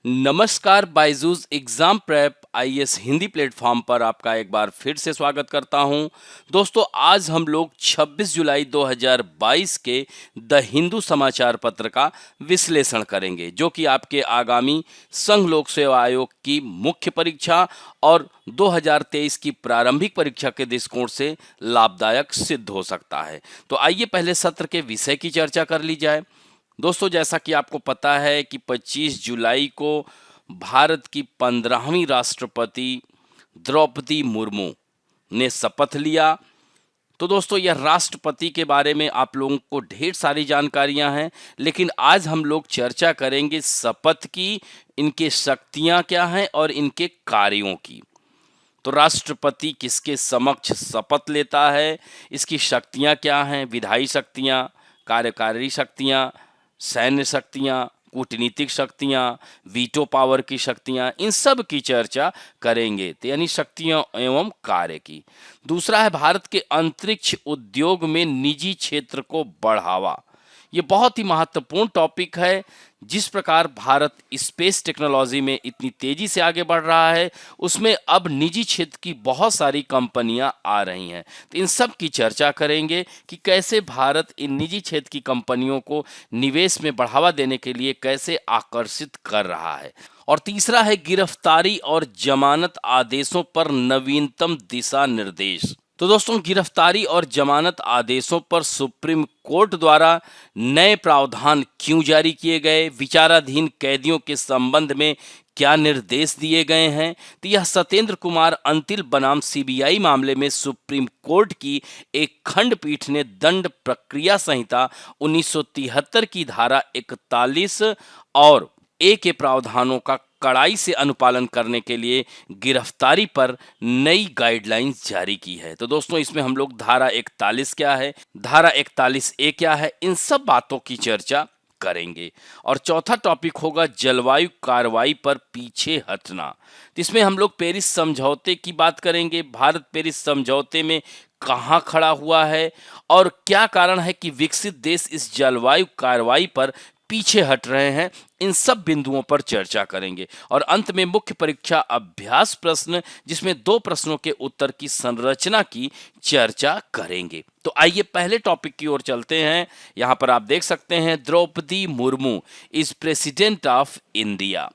नमस्कार, Byju's exam prep IAS Hindi platform पर आपका एक बार फिर से स्वागत करता हूं। दोस्तों, आज हम लोग 26 जुलाई 2022 के द हिंदू समाचार पत्र का विश्लेषण करेंगे, जो कि आपके आगामी संघ लोक सेवा आयोग की मुख्य परीक्षा और 2023 की प्रारंभिक परीक्षा के दृष्टिकोण से लाभदायक सिद्ध हो सकता है। तो आइए पहले सत्र के विषय की चर्चा कर ली जाए। दोस्तों, जैसा कि आपको पता है कि 25 जुलाई को भारत की 15वीं राष्ट्रपति द्रौपदी मुर्मू ने शपथ लिया। तो दोस्तों, यह राष्ट्रपति के बारे में आप लोगों को ढेर सारी जानकारियां हैं, लेकिन आज हम लोग चर्चा करेंगे शपथ की, इनके शक्तियां क्या हैं और इनके कार्यों की। तो राष्ट्रपति किसके समक्ष शपथ लेता है, इसकी शक्तियां क्या हैं, विधायी शक्तियां, कार्यकारी शक्तियां, सैन्य शक्तियां, कूटनीतिक शक्तियां, वीटो पावर की शक्तियां, इन सब की चर्चा करेंगे। तो यानी शक्तियां एवं कार्य की। दूसरा है भारत के अंतरिक्ष उद्योग में निजी क्षेत्र को बढ़ावा। ये बहुत ही महत्वपूर्ण टॉपिक है। जिस प्रकार भारत स्पेस टेक्नोलॉजी में इतनी तेजी से आगे बढ़ रहा है, उसमें अब निजी क्षेत्र की बहुत सारी कंपनियां आ रही हैं। तो इन सब की चर्चा करेंगे कि कैसे भारत इन निजी क्षेत्र की कंपनियों को निवेश में बढ़ावा देने के लिए कैसे आकर्षित कर रहा है। और तीसरा है गिरफ्तारी और जमानत आदेशों पर नवीनतम दिशा निर्देश। तो दोस्तों, गिरफ्तारी और जमानत आदेशों पर सुप्रीम कोर्ट द्वारा नए प्रावधान क्यों जारी किए गए, विचाराधीन कैदियों के संबंध में क्या निर्देश दिए गए हैं। तो यह सत्येंद्र कुमार अंतिल बनाम सीबीआई मामले में सुप्रीम कोर्ट की एक खंडपीठ ने दंड प्रक्रिया संहिता 1973 की धारा 41 और ए के प्रावधानों का कड़ाई से अनुपालन करने के लिए गिरफ्तारी पर नई गाइडलाइंस जारी की है। तो दोस्तों, इसमें हम लोग धारा 41 क्या है, धारा 41 ए क्या है, इन सब बातों की चर्चा करेंगे। और चौथा टॉपिक होगा जलवायु कार्रवाई पर पीछे हटना। तो इसमें हम लोग पेरिस समझौते की बात करेंगे। भारत पेरिस समझौते में कहाँ खड़ा हुआ है और क्या कारण है कि विकसित देश इस जलवायु कार्रवाई पर पीछे हट रहे हैं, इन सब बिंदुओं पर चर्चा करेंगे। और अंत में मुख्य परीक्षा अभ्यास प्रश्न, जिसमें 2 प्रश्नों के उत्तर की संरचना की चर्चा करेंगे। तो आइए पहले टॉपिक की ओर चलते हैं। यहां पर आप देख सकते हैं Draupadi Murmu is president of India.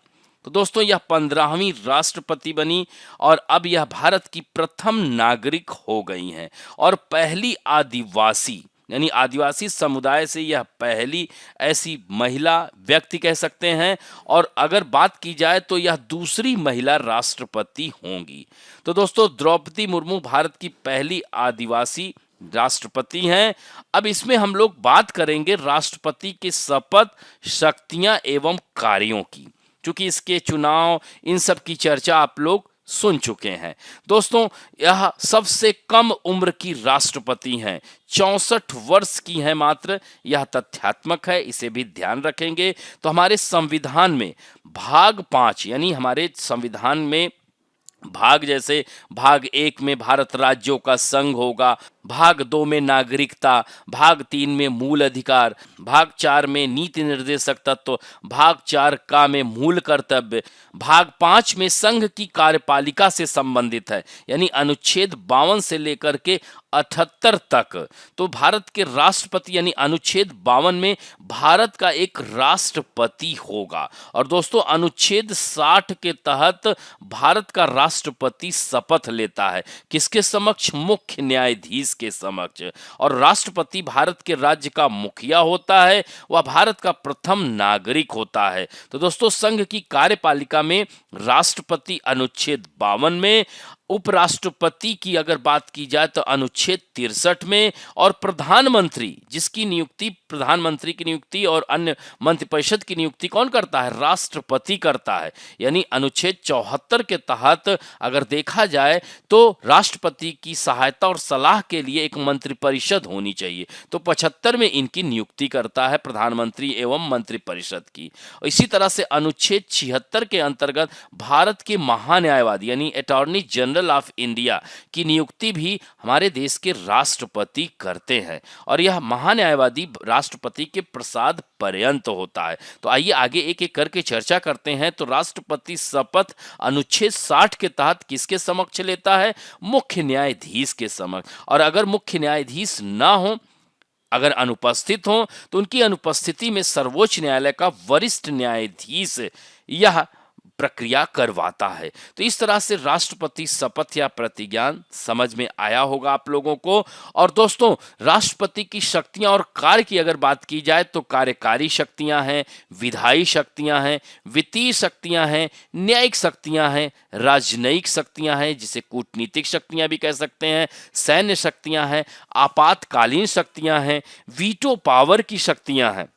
तो दोस्तों, यह 15वीं राष्ट्रपति बनी और अब यह भारत की प्रथम नागरिक हो गई हैं और पहली आदिवासी यानी आदिवासी समुदाय से यह पहली ऐसी महिला व्यक्ति कह सकते हैं। और अगर बात की जाए तो यह दूसरी महिला राष्ट्रपति होंगी। तो दोस्तों, द्रौपदी मुर्मू भारत की पहली आदिवासी राष्ट्रपति हैं। अब इसमें हम लोग बात करेंगे राष्ट्रपति के शपथ, शक्तियां एवं कार्यों की, क्योंकि इसके चुनाव इन सब की चर्चा आप लोग सुन चुके हैं। दोस्तों, यह सबसे कम उम्र की राष्ट्रपति हैं, 64 वर्ष की हैं मात्र। यह तथ्यात्मक है, इसे भी ध्यान रखेंगे। तो हमारे संविधान में भाग 5 यानी हमारे संविधान में भाग, जैसे भाग 1 में भारत राज्यों का संघ होगा, भाग 2 में नागरिकता, भाग 3 में मूल अधिकार, भाग 4 में नीति निर्देशक तत्व, भाग 4 का में मूल कर्तव्य, भाग 5 में संघ की कार्यपालिका से संबंधित है, यानी अनुच्छेद 52 से लेकर के 78 तक। तो भारत के राष्ट्रपति यानी अनुच्छेद 52 में भारत का एक राष्ट्रपति होगा। और दोस्तों, अनुच्छेद 60 के तहत भारत का राष्ट्रपति शपथ लेता है, किसके समक्ष? मुख्य न्यायाधीश के समक्ष। और राष्ट्रपति भारत के राज्य का मुखिया होता है, वह भारत का प्रथम नागरिक होता है। तो दोस्तों, संघ की कार्यपालिका में राष्ट्रपति अनुच्छेद 52 में, उपराष्ट्रपति की अगर बात की जाए तो अनुच्छेद 63 में, और प्रधानमंत्री जिसकी नियुक्ति, प्रधानमंत्री की नियुक्ति और अन्य मंत्रिपरिषद की नियुक्ति कौन करता है? राष्ट्रपति करता है। यानी अनुच्छेद 74 के तहत अगर देखा जाए तो राष्ट्रपति की सहायता और सलाह के लिए एक मंत्रिपरिषद होनी चाहिए। तो 75 में इनकी नियुक्ति करता है प्रधानमंत्री एवं मंत्रिपरिषद की। इसी तरह से अनुच्छेद 76 के अंतर्गत भारत के महान्यायवादी यानी attorney general general of India की नियुक्ति भी हमारे देश के राष्ट्रपति करते हैं और यह महान्यायवादी राष्ट्रपति के प्रसाद पर्यंत होता है। तो आइए आगे एक एक करके चर्चा करते हैं। तो राष्ट्रपति शपथ अनुच्छेद 60 के तहत किसके समक्ष लेता है? मुख्य न्यायाधीश के समक्ष। और अगर मुख्य न्यायाधीश ना हो, अगर अनुपस्थित हो, तो उनकी अनुपस्थिति में सर्वोच्च न्यायालय का वरिष्ठ न्यायाधीश यह प्रक्रिया करवाता है। तो इस तरह से राष्ट्रपति शपथ या प्रतिज्ञान समझ में आया होगा आप लोगों को। और दोस्तों, राष्ट्रपति की शक्तियां और कार्य की अगर बात की जाए तो कार्यकारी शक्तियां हैं, विधायी शक्तियां हैं, वित्तीय शक्तियां हैं, न्यायिक शक्तियां हैं, राजनयिक शक्तियां हैं जिसे कूटनीतिक शक्तियां भी कह सकते हैं, सैन्य शक्तियां हैं, आपातकालीन शक्तियां हैं, वीटो पावर की शक्तियां हैं।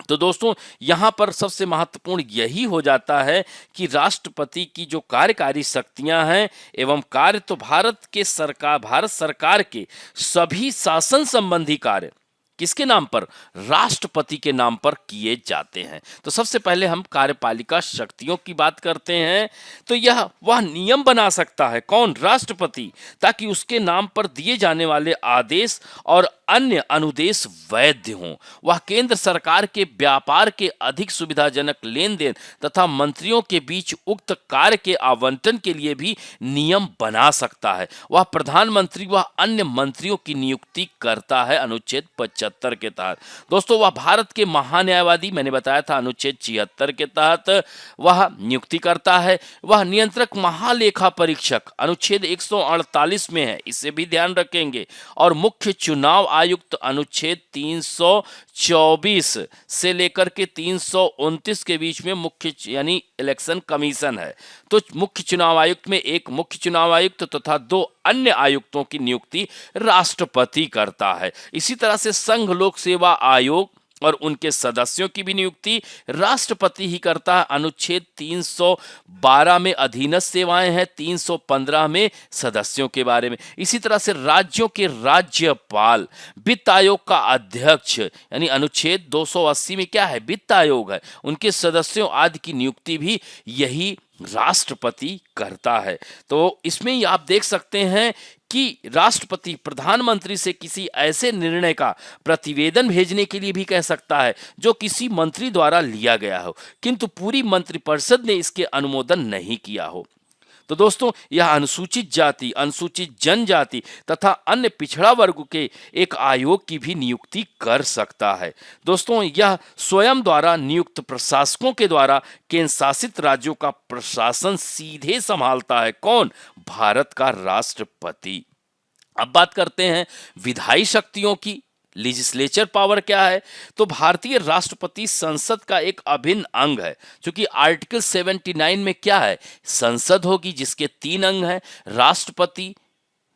तो दोस्तों, यहाँ पर सबसे महत्वपूर्ण यही हो जाता है कि राष्ट्रपति की जो कार्यकारी शक्तियां हैं एवं कार्य, तो भारत सरकार के सभी शासन संबंधी कार्य किसके नाम पर? राष्ट्रपति के नाम पर किए जाते हैं। तो सबसे पहले हम कार्यपालिका शक्तियों की बात करते हैं। तो वह नियम बना सकता है, कौन? राष्ट्रपति, ताकि उसके नाम पर दिए जाने वाले आदेश और अन्य अनुदेश वैध हों। वह केंद्र सरकार के व्यापार के अधिक सुविधाजनक लेन देन तथा मंत्रियों के बीच उक्त कार्य के आवंटन के लिए भी नियम बना सकता है। वह प्रधानमंत्री व अन्य मंत्रियों की नियुक्ति करता है अनुच्छेद 75 के तहत। दोस्तों, वह भारत के महान्यायवादी, मैंने बताया था अनुच्छेद 76 के तहत वह नियुक्ति करता है। वह नियंत्रक महालेखा परीक्षक अनुच्छेद 148 में है, इसे भी ध्यान रखेंगे। और मुख्य चुनाव आयुक्त अनुच्छेद 324 से लेकर के 329 के बीच में मुख्य यानी इलेक्शन कमीशन है। तो मुख्य चुनाव आयुक्त में एक मुख्य चुनाव आयुक्त तथा दो अन्य आयुक्तों की नियुक्ति राष्ट्रपति करता है। इसी तरह से संघ लोक सेवा आयोग और उनके सदस्यों की भी नियुक्ति राष्ट्रपति ही करता है। अनुच्छेद 312 में अधीनस्थ सेवाएं हैं, 315 में सदस्यों के बारे में। इसी तरह से राज्यों के राज्यपाल, वित्त आयोग का अध्यक्ष यानी अनुच्छेद 280 में क्या है? वित्त आयोग है, उनके सदस्यों आदि की नियुक्ति भी यही राष्ट्रपति करता है। तो इसमें ही आप देख सकते हैं कि राष्ट्रपति प्रधानमंत्री से किसी ऐसे निर्णय का प्रतिवेदन भेजने के लिए भी कह सकता है जो किसी मंत्री द्वारा लिया गया हो, किंतु पूरी मंत्रिपरिषद ने इसके अनुमोदन नहीं किया हो। तो दोस्तों, यह अनुसूचित जाति, अनुसूचित जनजाति तथा अन्य पिछड़ा वर्ग के एक आयोग की भी नियुक्ति कर सकता है। दोस्तों, यह स्वयं द्वारा नियुक्त प्रशासकों के द्वारा केंद्र शासित राज्यों का प्रशासन सीधे संभालता है। कौन? भारत का राष्ट्रपति। अब बात करते हैं विधायी शक्तियों की। लेजिस्लेचर पावर क्या है? तो भारतीय राष्ट्रपति संसद का एक अभिन्न अंग है। क्योंकि आर्टिकल 79 में क्या है? संसद होगी जिसके 3 अंग हैं, राष्ट्रपति,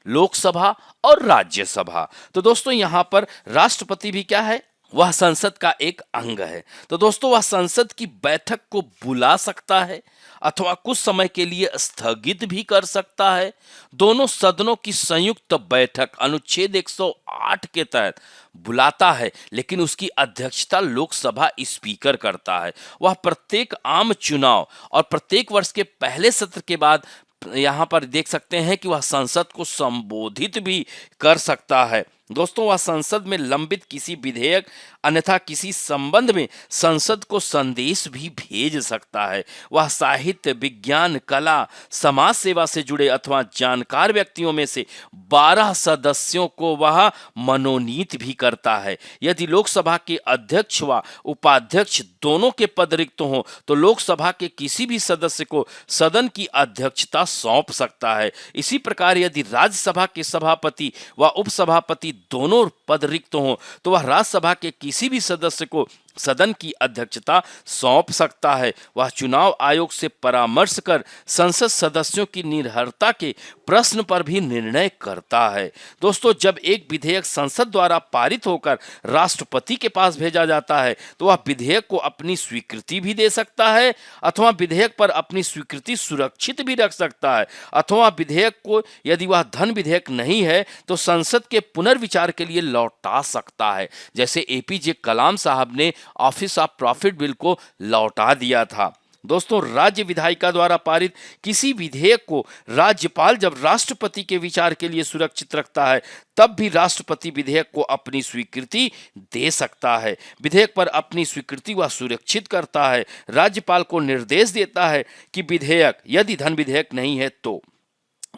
लोकसभा और राज्यसभा। तो दोस्तों, यहां पर राष्ट्रपति भी क्या है? वह संसद का एक अंग है। तो दोस्तों, वह संसद की बैठक को बुला सकता है अथवा कुछ समय के लिए स्थगित भी कर सकता है। दोनों सदनों की संयुक्त बैठक अनुच्छेद 108 के तहत बुलाता है, लेकिन उसकी अध्यक्षता लोकसभा स्पीकर करता है। वह प्रत्येक आम चुनाव और प्रत्येक वर्ष के पहले सत्र के बाद यहाँ पर देख सकते हैं कि वह संसद को संबोधित भी कर सकता है। दोस्तों, वह संसद में लंबित किसी विधेयक अन्यथा किसी संबंध में संसद को संदेश भी भेज सकता है। वह साहित्य, विज्ञान, कला, समाज सेवा से जुड़े अथवा जानकार व्यक्तियों में से 12 सदस्यों को वह मनोनीत भी करता है। यदि लोकसभा के अध्यक्ष व उपाध्यक्ष दोनों के पद रिक्त हों तो लोकसभा के किसी भी सदस्य को सदन की अध्यक्षता सौंप सकता है। इसी प्रकार यदि राज्यसभा के सभापति व उपसभापति दोनों पद रिक्त हों तो वह राज्यसभा के किसी भी सदस्य को सदन की अध्यक्षता सौंप सकता है। वह चुनाव आयोग से परामर्श कर संसद सदस्यों की निर्भरता के प्रश्न पर भी निर्णय करता है। दोस्तों, जब एक विधेयक संसद द्वारा पारित होकर राष्ट्रपति के पास भेजा जाता है तो वह विधेयक को अपनी स्वीकृति भी दे सकता है अथवा विधेयक पर अपनी स्वीकृति सुरक्षित भी रख सकता है, अथवा विधेयक को यदि वह धन विधेयक नहीं है तो संसद के पुनर्विचार के लिए लौटा सकता है। जैसे एपीजे कलाम साहब ने ऑफिस ऑफ प्रॉफिट बिल को लौटा दिया था। दोस्तों, राज्य विधायिका द्वारा पारित किसी विधेयक को राज्यपाल जब राष्ट्रपति के विचार के लिए सुरक्षित रखता है, तब भी राष्ट्रपति विधेयक को अपनी स्वीकृति दे सकता है। विधेयक पर अपनी स्वीकृति वह सुरक्षित करता है। राज्यपाल को निर्देश देता है कि विधेयक यदि धन विधेयक नहीं है तो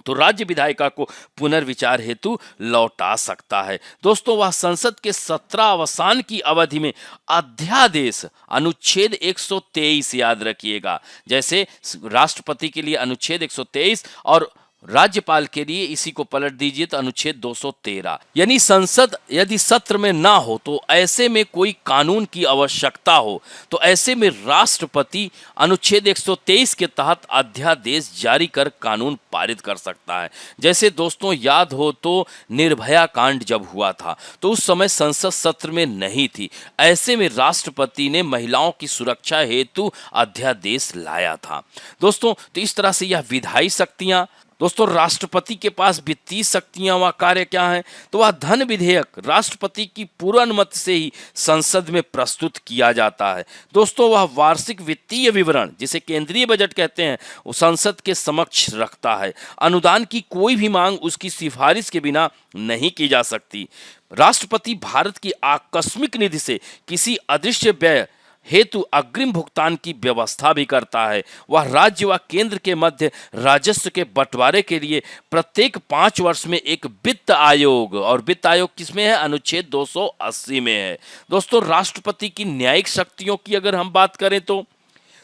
राज्य विधायिका को पुनर्विचार हेतु लौटा सकता है। दोस्तों, वह संसद के 17 अवसान की अवधि में अध्यादेश अनुच्छेद 123 याद रखिएगा, जैसे राष्ट्रपति के लिए अनुच्छेद 123 और राज्यपाल के लिए इसी को पलट दीजिए तो अनुच्छेद 213, यानी संसद यदि सत्र में ना हो तो ऐसे में कोई कानून की आवश्यकता हो तो ऐसे में राष्ट्रपति अनुच्छेद 123 के तहत अध्यादेश जारी कर कानून पारित कर सकता है। जैसे दोस्तों याद हो तो निर्भया कांड जब हुआ था तो उस समय संसद सत्र में नहीं थी, ऐसे में राष्ट्रपति ने महिलाओं की सुरक्षा हेतु अध्यादेश लाया था। दोस्तों, तो इस तरह से यह विधायी शक्तियां, दोस्तों राष्ट्रपति के पास वित्तीय शक्तियां व कार्य क्या है, तो वह धन विधेयक राष्ट्रपति की पूर्व अनुमति से ही संसद में प्रस्तुत किया जाता है। दोस्तों, वह वार्षिक वित्तीय विवरण जिसे केंद्रीय बजट कहते हैं वो संसद के समक्ष रखता है। अनुदान की कोई भी मांग उसकी सिफारिश के बिना नहीं की जा सकती। राष्ट्रपति भारत की आकस्मिक निधि से किसी अदृश्य व्यय हेतु अग्रिम भुगतान की व्यवस्था भी करता है। वह राज्य व केंद्र के मध्य राजस्व के बंटवारे के लिए प्रत्येक 5 वर्ष में एक वित्त आयोग, और वित्त आयोग किसमें है, अनुच्छेद 280 में है। दोस्तों, राष्ट्रपति की न्यायिक शक्तियों की अगर हम बात करें तो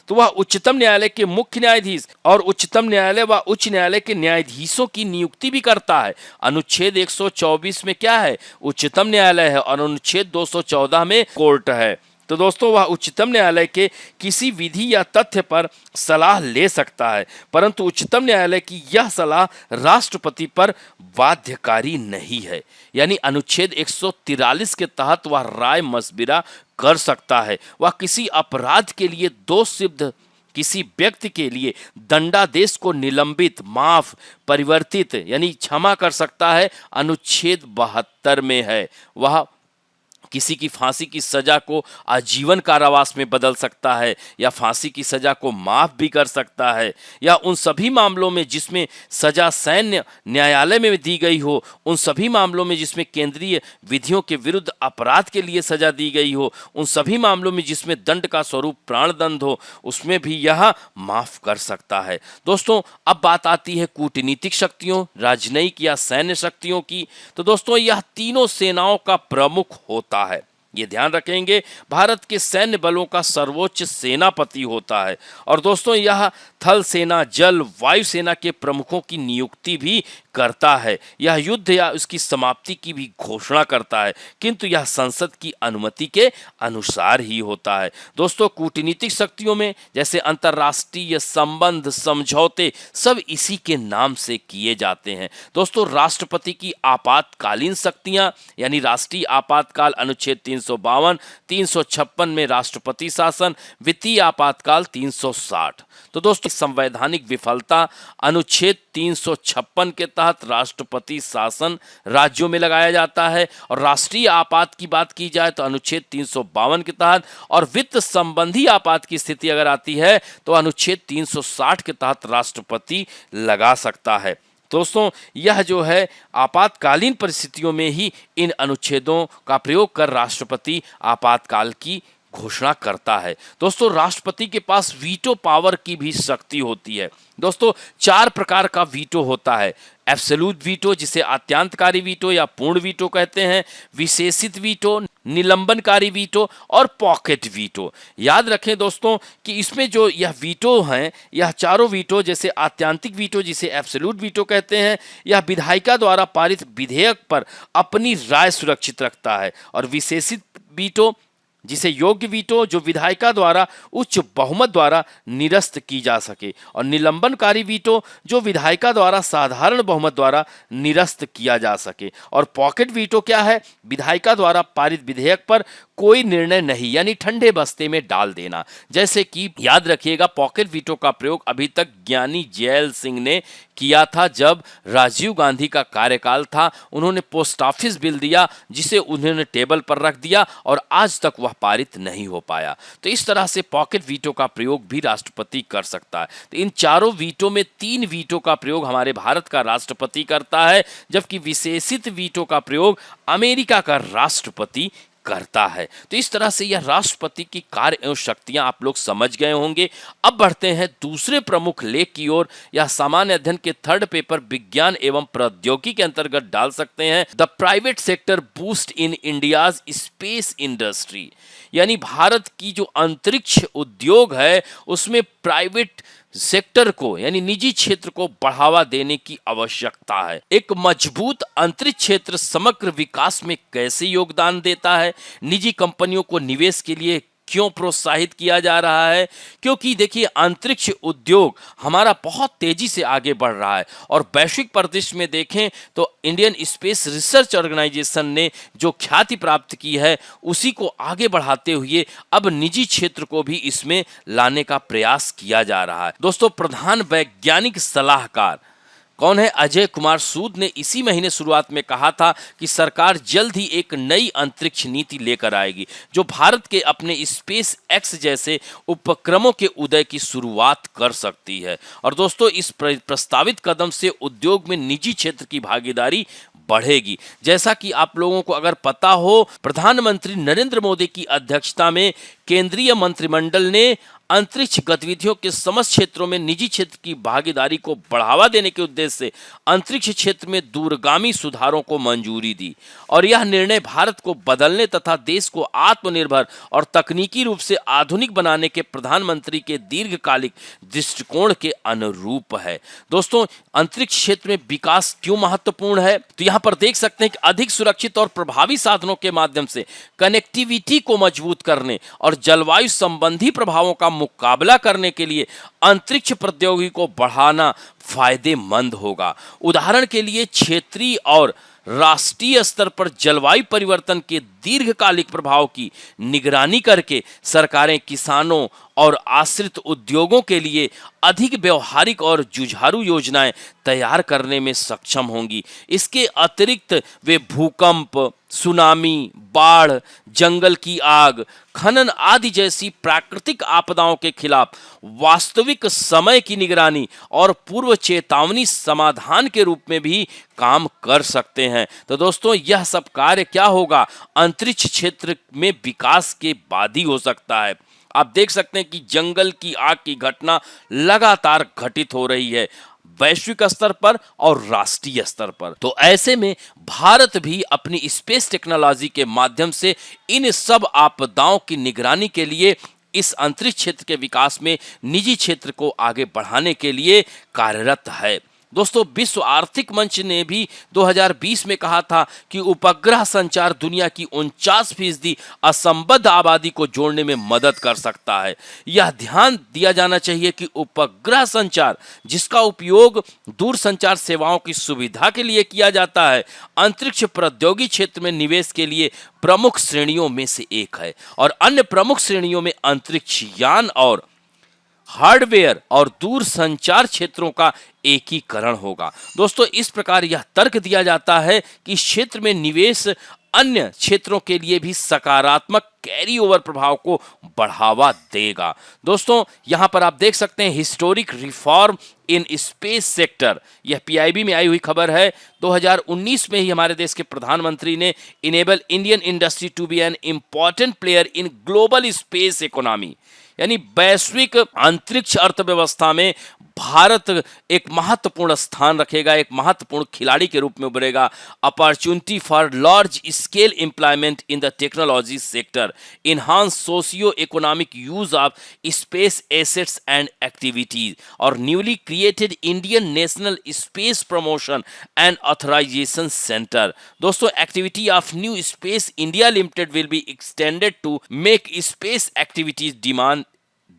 वह उच्चतम न्यायालय के मुख्य न्यायाधीश और उच्चतम न्यायालय व उच्च न्यायालय के न्यायाधीशों की नियुक्ति भी करता है। अनुच्छेद 124 में क्या है, उच्चतम न्यायालय है, और अनुच्छेद 214 में कोर्ट है। तो दोस्तों, वह उच्चतम न्यायालय के किसी विधि या तथ्य पर सलाह ले सकता है, परंतु उच्चतम न्यायालय की यह सलाह राष्ट्रपति पर बाध्यकारी नहीं है। यानी अनुच्छेद 143 के तहत वह राय मशविरा कर सकता है। वह किसी अपराध के लिए दोष सिद्ध किसी व्यक्ति के लिए दंडादेश को निलंबित, माफ, परिवर्तित यानी क्षमा कर सकता है, अनुच्छेद 72 में है। वह किसी की फांसी की सजा को आजीवन कारावास में बदल सकता है या फांसी की सजा को माफ भी कर सकता है, या उन सभी मामलों में जिसमें सजा सैन्य न्यायालय में दी गई हो, उन सभी मामलों में जिसमें केंद्रीय विधियों के विरुद्ध अपराध के लिए सजा दी गई हो, उन सभी मामलों में जिसमें दंड का स्वरूप प्राणदंड हो, उसमें भी यह माफ कर सकता है। दोस्तों, अब बात आती है कूटनीतिक शक्तियों, राजनयिक या सैन्य शक्तियों की। तो दोस्तों, यह तीनों सेनाओं का प्रमुख होता है। ये ध्यान रखेंगे, भारत के सैन्य बलों का सर्वोच्च सेनापति होता है। और दोस्तों, यह थल सेना, जल, वायु सेना के प्रमुखों की नियुक्ति भी करता है। यह युद्ध या उसकी समाप्ति की भी घोषणा करता है, किंतु यह संसद की अनुमति के अनुसार ही होता है। दोस्तों, कूटनीतिक शक्तियों में जैसे अंतर्राष्ट्रीय संबंध, समझौते सब इसी के नाम से किए जाते हैं। दोस्तों, राष्ट्रपति की आपातकालीन शक्तियां यानी राष्ट्रीय आपातकाल अनुच्छेद 352, 356 में राष्ट्रपति शासन, वित्तीय आपातकाल 360। तो दोस्तों, संवैधानिक विफलता अनुच्छेद 356 के तहत राष्ट्रपति शासन राज्यों में लगाया जाता है, और राष्ट्रीय आपात की बात की जाए तो अनुच्छेद 352 के तहत, और वित्त संबंधी आपात की स्थिति अगर आती है तो अनुच्छेद 360 के तहत राष्ट्रपति लगा सकता है। दोस्तों, यह जो है आपातकालीन परिस्थितियों में ही इन अनुच्छेदों का प्रयोग कर राष्ट्रपति आपातकाल की घोषणा करता है। दोस्तों, राष्ट्रपति के पास वीटो पावर की भी शक्ति होती है। दोस्तों, 4 प्रकार का वीटो होता है। एब्सोल्यूट वीटो जिसे आत्यांतकारी वीटो या पूर्ण वीटो कहते हैं, विशेषित वीटो, निलंबनकारी वीटो और पॉकेट वीटो। याद रखें दोस्तों कि इसमें जो यह वीटो हैं, यह चारों वीटो, जैसे आत्यांतिक वीटो जिसे एब्सोल्यूट वीटो कहते हैं, यह विधायिका द्वारा पारित विधेयक पर अपनी राय सुरक्षित रखता है, और विशेषित वीटो जिसे योग्य वीटो जो विधायिका द्वारा उच्च बहुमत द्वारा निरस्त की जा सके, और निलंबनकारी वीटो जो विधायिका द्वारा साधारण बहुमत द्वारा निरस्त किया जा सके, और पॉकेट वीटो क्या है, विधायिका द्वारा पारित विधेयक पर कोई निर्णय नहीं यानी ठंडे बस्ते में डाल देना। जैसे कि याद रखिएगा, पॉकेट वीटो का प्रयोग अभी तक ज्ञानी जैल सिंह ने किया था जब राजीव गांधी का कार्यकाल था। उन्होंने पोस्ट ऑफिस बिल दिया जिसे उन्होंने टेबल पर रख दिया और आज तक वह पारित नहीं हो पाया। तो इस तरह से पॉकेट वीटो का प्रयोग भी राष्ट्रपति कर सकता है। तो इन चारों वीटो में 3 वीटो का प्रयोग हमारे भारत का राष्ट्रपति करता है, जबकि विशेषित वीटो का प्रयोग अमेरिका का राष्ट्रपति करता है। तो इस तरह से यह राष्ट्रपति की कार्य एवं शक्तियां आप लोग समझ गए होंगे। अब बढ़ते हैं दूसरे प्रमुख लेख की ओर। यह सामान्य अध्ययन के थर्ड पेपर विज्ञान एवं प्रौद्योगिकी के अंतर्गत डाल सकते हैं। The private sector boost in India's space industry, यानी भारत की जो अंतरिक्ष उद्योग है उसमें प्राइवेट सेक्टर को यानी निजी क्षेत्र को बढ़ावा देने की आवश्यकता है। एक मजबूत अंतरिक्ष क्षेत्र समग्र विकास में कैसे योगदान देता है, निजी कंपनियों को निवेश के लिए क्यों प्रोत्साहित किया जा रहा है? क्योंकि देखिए अंतरिक्ष उद्योग हमारा बहुत तेजी से आगे बढ़ रहा है और वैश्विक परिदृश्य में देखें तो इंडियन स्पेस रिसर्च ऑर्गेनाइजेशन ने जो ख्याति प्राप्त की है उसी को आगे बढ़ाते हुए अब निजी क्षेत्र को भी इसमें लाने का प्रयास किया जा रहा है। दोस्तों, प्रधान वैज्ञानिक सलाहकार कौन है? अजय कुमार सूद ने इसी महीने शुरुआत में कहा था कि सरकार जल्द ही एक नई अंतरिक्ष नीति लेकर आएगी जो भारत के अपने स्पेस एक्स जैसे उपक्रमों के उदय की शुरुआत कर सकती है। और दोस्तों, इस प्रस्तावित कदम से उद्योग में निजी क्षेत्र की भागीदारी बढ़ेगी। जैसा कि आप लोगों को अगर पता हो, प्रधानमंत्री नरेंद्र मोदी की अध्यक्षता में केंद्रीय मंत्रिमंडल ने अंतरिक्ष गतिविधियों के समस्त क्षेत्रों में निजी क्षेत्र की भागीदारी को बढ़ावा देने के उद्देश्य से अंतरिक्ष क्षेत्र में दूरगामी सुधारों को मंजूरी दी और यह निर्णय भारत को बदलने तथा देश को आत्मनिर्भर और तकनीकी रूप से आधुनिक बनाने के प्रधानमंत्री के दीर्घकालिक दृष्टिकोण के अनुरूप है। दोस्तों, अंतरिक्ष क्षेत्र में विकास क्यों महत्वपूर्ण है? तो यहाँ पर देख सकते हैं कि अधिक सुरक्षित और प्रभावी साधनों के माध्यम से कनेक्टिविटी को मजबूत करने और जलवायु संबंधी प्रभावों का मुकाबला करने के लिए अंतरिक्ष प्रौद्योगिकी को बढ़ाना फायदेमंद होगा। उदाहरण के लिए क्षेत्रीय और राष्ट्रीय स्तर पर जलवायु परिवर्तन के दीर्घकालिक प्रभाव की निगरानी करके सरकारें किसानों और आश्रित उद्योगों के लिए अधिक व्यवहारिक और जुझारू योजनाएं तैयार करने में सक्षम होंगी। इसके अतिरिक्त वे भूकंप, सुनामी, बाढ़, जंगल की आग, खनन आदि जैसी प्राकृतिक आपदाओं के खिलाफ वास्तविक समय की निगरानी और पूर्व चेतावनी समाधान के रूप में भी काम कर सकते हैं। तो दोस्तों, यह सब कार्य क्या होगा? अंतरिक्ष क्षेत्र में विकास के बाद ही हो सकता है। आप देख सकते हैं कि जंगल की आग की घटना लगातार घटित हो रही है वैश्विक स्तर पर और राष्ट्रीय स्तर पर। तो ऐसे में भारत भी अपनी स्पेस टेक्नोलॉजी के माध्यम से इन सब आपदाओं की निगरानी के लिए इस अंतरिक्ष क्षेत्र के विकास में निजी क्षेत्र को आगे बढ़ाने के लिए कार्यरत है। दोस्तों, विश्व आर्थिक मंच ने भी 2020 में कहा था कि उपग्रह संचार दुनिया की 49% असंबद्ध आबादी को जोड़ने में मदद कर सकता है। यह ध्यान दिया जाना चाहिए कि उपग्रह संचार, जिसका उपयोग दूरसंचार सेवाओं की सुविधा के लिए किया जाता है, अंतरिक्ष प्रौद्योगिकी क्षेत्र में निवेश के लिए प्रमुख श्रेणियों में से एक है और अन्य प्रमुख श्रेणियों में अंतरिक्ष यान और हार्डवेयर और दूर संचार क्षेत्रों का एकीकरण होगा। दोस्तों, इस प्रकार यह तर्क दिया जाता है कि इस क्षेत्र में निवेश अन्य क्षेत्रों के लिए भी सकारात्मक कैरी ओवर प्रभाव को बढ़ावा देगा। दोस्तों, यहां पर आप देख सकते हैं historic reform in space sector, यह पीआईबी में आई हुई खबर है। 2019 में ही हमारे देश के प्रधानमंत्री ने enable Indian industry to be an important player in global space economy, यानी वैश्विक अंतरिक्ष अर्थव्यवस्था में भारत एक महत्वपूर्ण स्थान रखेगा, एक महत्वपूर्ण खिलाड़ी के रूप में उभरेगा। Opportunity for large scale employment in the technology sector, enhance socio economic use of space assets and activities और newly created Indian National Space Promotion and Authorisation Centre. दोस्तों, activity of New Space India Limited will be extended to make space activities demand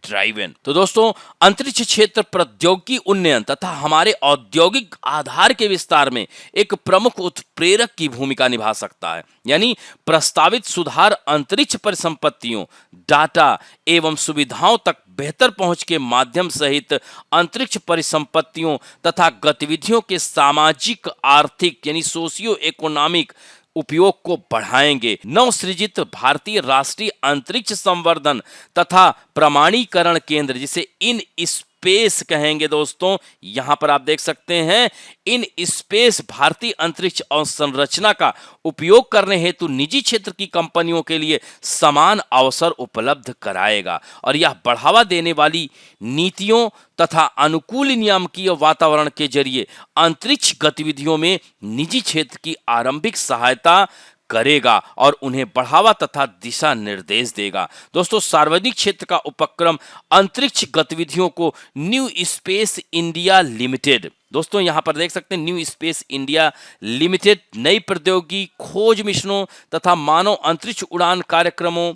driven. तो दोस्तों, अंतरिक्ष क्षेत्र प्रौद्योगिकी उन्नयन तथा हमारे औद्योगिक आधार के विस्तार में एक प्रमुख उत्प्रेरक की भूमिका निभा सकता है। यानी प्रस्तावित सुधार अंतरिक्ष परिसंपत्तियों, डाटा एवं सुविधाओं तक बेहतर पहुंच के माध्यम सहित अंतरिक्ष परिसंपत्तियों तथा गतिविधियों के सामाजिक आर्थिक यानी सोशियो इकोनॉमिक उपयोग को बढ़ाएंगे। नवसृजित भारतीय राष्ट्रीय अंतरिक्ष संवर्धन तथा प्रमाणीकरण केंद्र, जिसे इन स्पेस कहेंगे दोस्तों, यहां पर आप देख सकते हैं इन स्पेस भारतीय अंतरिक्ष अवसंरचना का उपयोग करने हेतु निजी क्षेत्र की कंपनियों के लिए समान अवसर उपलब्ध कराएगा और यह बढ़ावा देने वाली नीतियों तथा अनुकूल नियामकीय वातावरण के जरिए अंतरिक्ष गतिविधियों में निजी क्षेत्र की आरंभिक सहायता करेगा और उन्हें बढ़ावा तथा दिशा निर्देश देगा। दोस्तों, सार्वजनिक क्षेत्र का उपक्रम अंतरिक्ष गतिविधियों को न्यू स्पेस इंडिया लिमिटेड, दोस्तों यहां पर देख सकते हैं न्यू स्पेस इंडिया लिमिटेड नई प्रौद्योगिकी, खोज मिशनों तथा मानव अंतरिक्ष उड़ान कार्यक्रमों,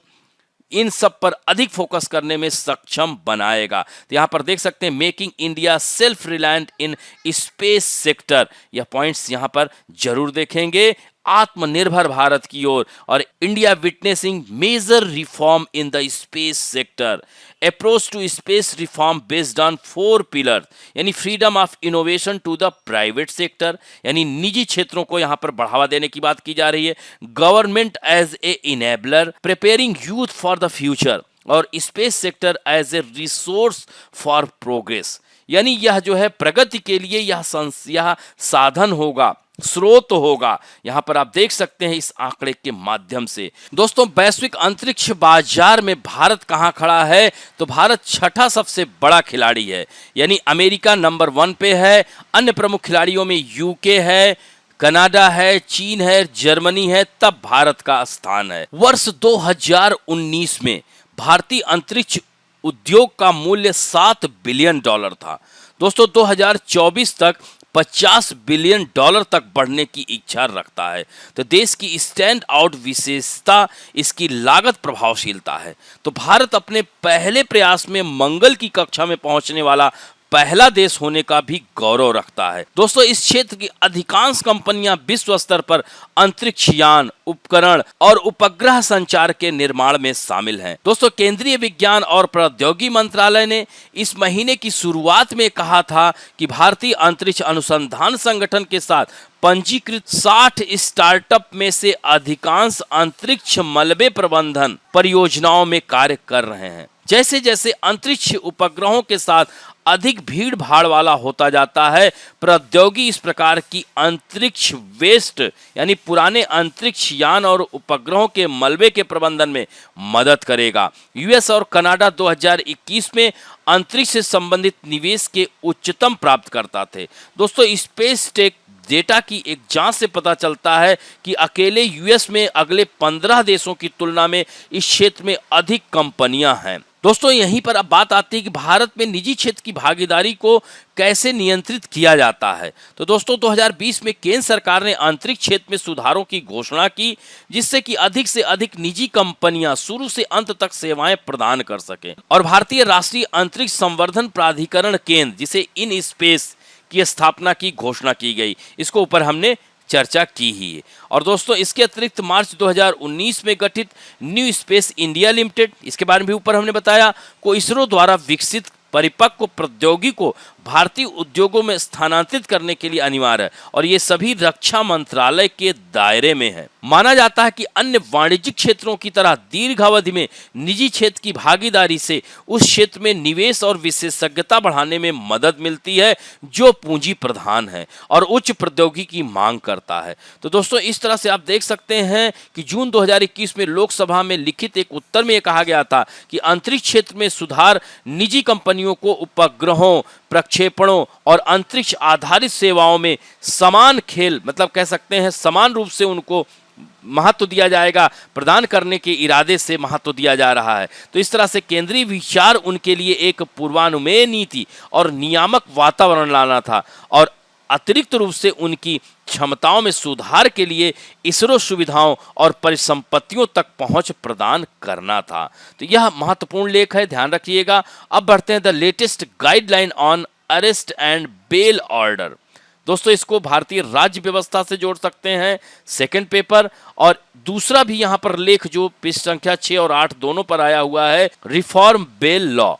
इन सब पर अधिक फोकस करने में सक्षम बनाएगा। तो यहां पर देख सकते हैं making India self reliant in space sector, यह पॉइंट्स यहां पर जरूर देखेंगे। आत्मनिर्भर भारत की ओर और India witnessing major reform in the space sector, approach to space reform based on 4 pillar, यानी freedom of innovation to the private sector, यानी निजी क्षेत्रों को यहां पर बढ़ावा देने की बात की जा रही है। Government as a enabler, preparing youth for the future और space sector as a resource for progress, यानी यह जो है प्रगति के लिए यह साधन होगा, स्रोत होगा। यहां पर आप देख सकते हैं इस आंकड़े के माध्यम से। दोस्तों, वैश्विक अंतरिक्ष बाजार में भारत कहां खड़ा है? तो भारत छठा सबसे बड़ा खिलाड़ी है, यानी अमेरिका नंबर 1 पे है। अन्य प्रमुख खिलाड़ियों में यूके है, कनाडा है, चीन है, जर्मनी है, तब भारत का स्थान है। वर्ष 2019 में भारतीय अंतरिक्ष उद्योग का मूल्य $7 बिलियन था। दोस्तों, 2024 तक $50 बिलियन तक बढ़ने की इच्छा रखता है। तो देश की स्टैंड आउट विशेषता इसकी लागत प्रभावशीलता है। तो भारत अपने पहले प्रयास में मंगल की कक्षा में पहुंचने वाला पहला देश होने का भी गौरव रखता है। दोस्तों, इस क्षेत्र की अधिकांश कंपनियां विश्व स्तर पर अंतरिक्ष यान, उपकरण और उपग्रह संचार के निर्माण में शामिल हैं। दोस्तों, केंद्रीय विज्ञान और प्रौद्योगिकी मंत्रालय ने इस महीने की शुरुआत में कहा था कि भारतीय अंतरिक्ष अनुसंधान संगठन के साथ पंजीकृत 60 स्टार्टअप में से अधिकांश अंतरिक्ष मलबे प्रबंधन परियोजनाओं में कार्य कर रहे हैं। जैसे जैसे अंतरिक्ष उपग्रहों के साथ अधिक भीड़ भाड़ वाला होता जाता है, प्रौद्योगिकी इस प्रकार की अंतरिक्ष वेस्ट यानी पुराने अंतरिक्ष यान और उपग्रहों के मलबे के प्रबंधन में मदद करेगा। यूएस और कनाडा 2021 में अंतरिक्ष से संबंधित निवेश के उच्चतम प्राप्तकर्ता थे। दोस्तों, स्पेस टेक डेटा की एक जांच से पता चलता है कि अकेले यूएस में अगले 15 देशों की तुलना में इस क्षेत्र में अधिक कंपनियां हैं। दोस्तों, यहीं पर अब बात आती है कि भारत में निजी क्षेत्र की भागीदारी को कैसे नियंत्रित किया जाता है। तो दोस्तों, 2020 में केंद्र सरकार ने अंतरिक्ष क्षेत्र में सुधारों की घोषणा की, जिससे कि अधिक से अधिक निजी कंपनियां शुरू से अंत तक सेवाएं प्रदान कर सकें। और भारतीय राष्ट्रीय अंतरिक्ष संवर्धन प्राधिकरण केंद्र, जिसे इन स्पेस की स्थापना की घोषणा की गई, इसको ऊपर हमने चर्चा की ही है। और दोस्तों, इसके अतिरिक्त मार्च 2019 में गठित न्यू स्पेस इंडिया लिमिटेड, इसके बारे में भी ऊपर हमने बताया, को इसरो द्वारा विकसित परिपक्व प्रौद्योगिकी को भारतीय उद्योगों में स्थानांतरित करने के लिए अनिवार्य है और ये सभी रक्षा मंत्रालय के दायरे में है। माना जाता है कि अन्य वाणिज्यिक क्षेत्रों की तरह दीर्घावधि में निजी क्षेत्र की भागीदारी से उस क्षेत्र में निवेश और विशेषज्ञता बढ़ाने में मदद मिलती है, जो पूंजी प्रधान है और उच्च प्रौद्योगिकी की मांग करता है। तो दोस्तों, इस तरह से आप देख सकते हैं कि जून 2021 में लोकसभा में लिखित एक उत्तर में यह कहा गया था कि अंतरिक्ष क्षेत्र में सुधार निजी कंपनियों को उपग्रहों, प्रक्षेपणों और अंतरिक्ष आधारित सेवाओं में समान खेल मतलब कह सकते हैं समान रूप से उनको महत्व दिया जाएगा, प्रदान करने के इरादे से महत्व दिया जा रहा है। तो इस तरह से केंद्रीय विचार उनके लिए एक पूर्वानुमेय नीति और नियामक वातावरण लाना था और अतिरिक्त रूप से उनकी क्षमताओं में सुधार के लिए इसरो सुविधाओं और परिसंपत्तियों तक पहुंच प्रदान करना था। तो यह महत्वपूर्ण लेख है, ध्यान रखिएगा। अब बढ़ते हैं the latest guideline on arrest and bail order. दोस्तों, इसको भारतीय राज्य व्यवस्था से जोड़ सकते हैं, सेकंड पेपर, और दूसरा भी यहाँ पर लेख जो पृष्ठ संख्या 6 और 8 दोनों पर आया हुआ है, reform bail law.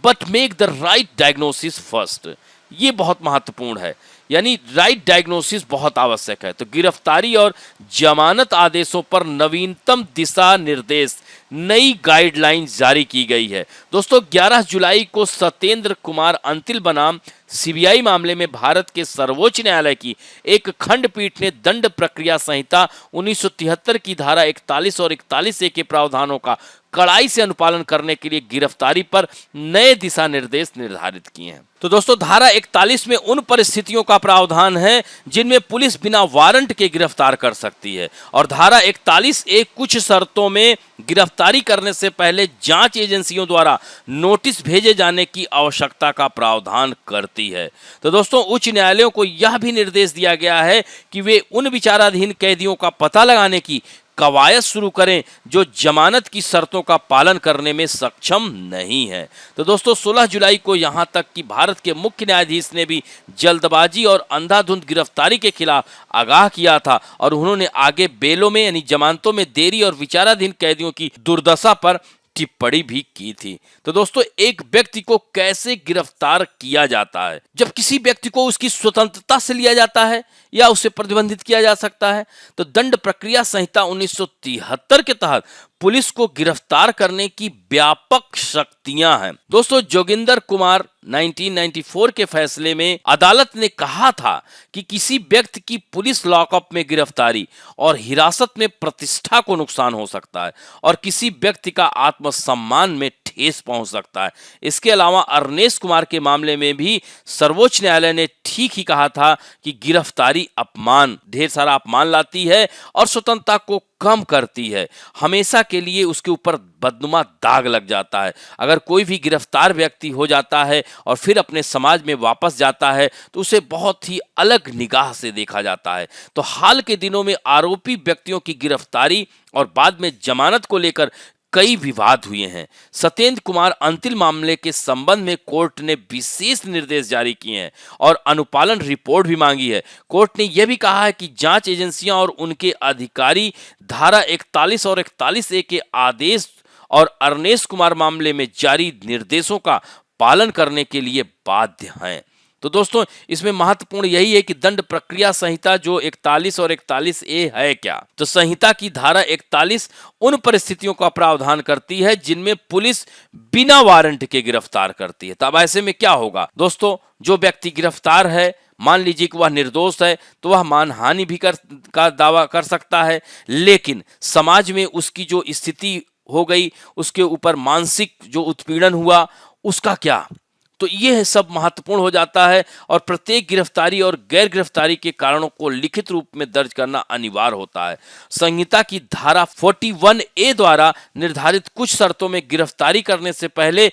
But make the right diagnosis first. ये बहुत महत्वपूर्ण है, यानी राइट डायग्नोसिस बहुत आवश्यक है। तो गिरफ्तारी और जमानत आदेशों पर नवीनतम दिशा निर्देश, नई गाइडलाइन जारी की गई है। दोस्तों 11 जुलाई को सत्येंद्र कुमार अंतिल बनाम सीबीआई मामले में भारत के सर्वोच्च न्यायालय की एक खंडपीठ ने दंड प्रक्रिया संहिता 1973 की धारा 41 और 41A के प्रावधानों का कड़ाई से अनुपालन करने के लिए गिरफ्तारी पर नए दिशा निर्देश निर्धारित किए हैं। तो दोस्तों धारा 41 में उन परिस्थितियों का प्रावधान है जिनमें पुलिस बिना वारंट के गिरफ्तार कर सकती है, और धारा 41A कुछ शर्तों में गिरफ्तारी करने से पहले जांच एजेंसियों द्वारा नोटिस भेजे जाने की आवश्यकता का प्रावधान करती है। तो दोस्तों उच्च न्यायालयों को यह भी निर्देश दिया गया है कि वे उन विचाराधीन कैदियों का पता लगाने की कवायद शुरू करें जो जमानत की शर्तों का पालन करने में सक्षम नहीं है। तो दोस्तों 16 जुलाई को यहां तक कि भारत के मुख्य न्यायाधीश ने भी जल्दबाजी और अंधाधुंध गिरफ्तारी के खिलाफ आगाह किया था, और उन्होंने आगे बेलों में यानी जमानतों में देरी और विचाराधीन कैदियों की दुर्दशा पर टिप्पणी भी की थी। तो दोस्तों एक व्यक्ति को कैसे गिरफ्तार किया जाता है? जब किसी व्यक्ति को उसकी स्वतंत्रता से लिया जाता है या उसे प्रतिबंधित किया जा सकता है, तो दंड प्रक्रिया संहिता 1973 के तहत पुलिस को गिरफ्तार करने की व्यापक शक्तियां हैं। दोस्तों जोगिंदर कुमार 1994 के फैसले में अदालत ने कहा था कि किसी व्यक्ति की पुलिस लॉकअप में गिरफ्तारी और हिरासत में प्रतिष्ठा को नुकसान हो सकता है और किसी व्यक्ति का आत्मसम्मान में ठेस पहुंच सकता है। इसके अलावा अरनेश कुमार के मामले में भी सर्वोच्च न्यायालय ने ठीक ही कहा था कि गिरफ्तारी अपमान, ढेर सारा अपमान लाती है और स्वतंत्रता को कम करती है, हमेशा के लिए उसके ऊपर बदनुमा दाग लग जाता है। अगर कोई भी गिरफ्तार व्यक्ति हो जाता है और फिर अपने समाज में वापस जाता है तो उसे बहुत ही अलग निगाह से देखा जाता है। तो हाल के दिनों में आरोपी व्यक्तियों की गिरफ्तारी और बाद में जमानत को लेकर कई विवाद हुए हैं। सत्येंद्र कुमार अंतिल मामले के संबंध में कोर्ट ने विशेष निर्देश जारी किए हैं और अनुपालन रिपोर्ट भी मांगी है। कोर्ट ने यह भी कहा है कि जांच एजेंसियां और उनके अधिकारी धारा 41 और 41A के आदेश और अरनेश कुमार मामले में जारी निर्देशों का पालन करने के लिए बाध्य हैं। तो दोस्तों इसमें महत्वपूर्ण यही है कि दंड प्रक्रिया संहिता जो 41 और 41A है क्या, तो संहिता की धारा 41 उन परिस्थितियों का प्रावधान करती है जिनमें पुलिस बिना वारंट के गिरफ्तार करती है। तब ऐसे में क्या होगा दोस्तों, जो व्यक्ति गिरफ्तार है, मान लीजिए कि वह निर्दोष है, तो वह मानहानि भी का दावा कर सकता है, लेकिन समाज में उसकी जो स्थिति हो गई, उसके ऊपर मानसिक जो उत्पीड़न हुआ, उसका क्या, तो ये सब महत्वपूर्ण हो जाता है और प्रत्येक गिरफ्तारी और गैर गिरफ्तारी के कारणों को लिखित रूप में दर्ज करना अनिवार्य होता है। संहिता की धारा 41A द्वारा निर्धारित कुछ शर्तों में गिरफ्तारी करने से पहले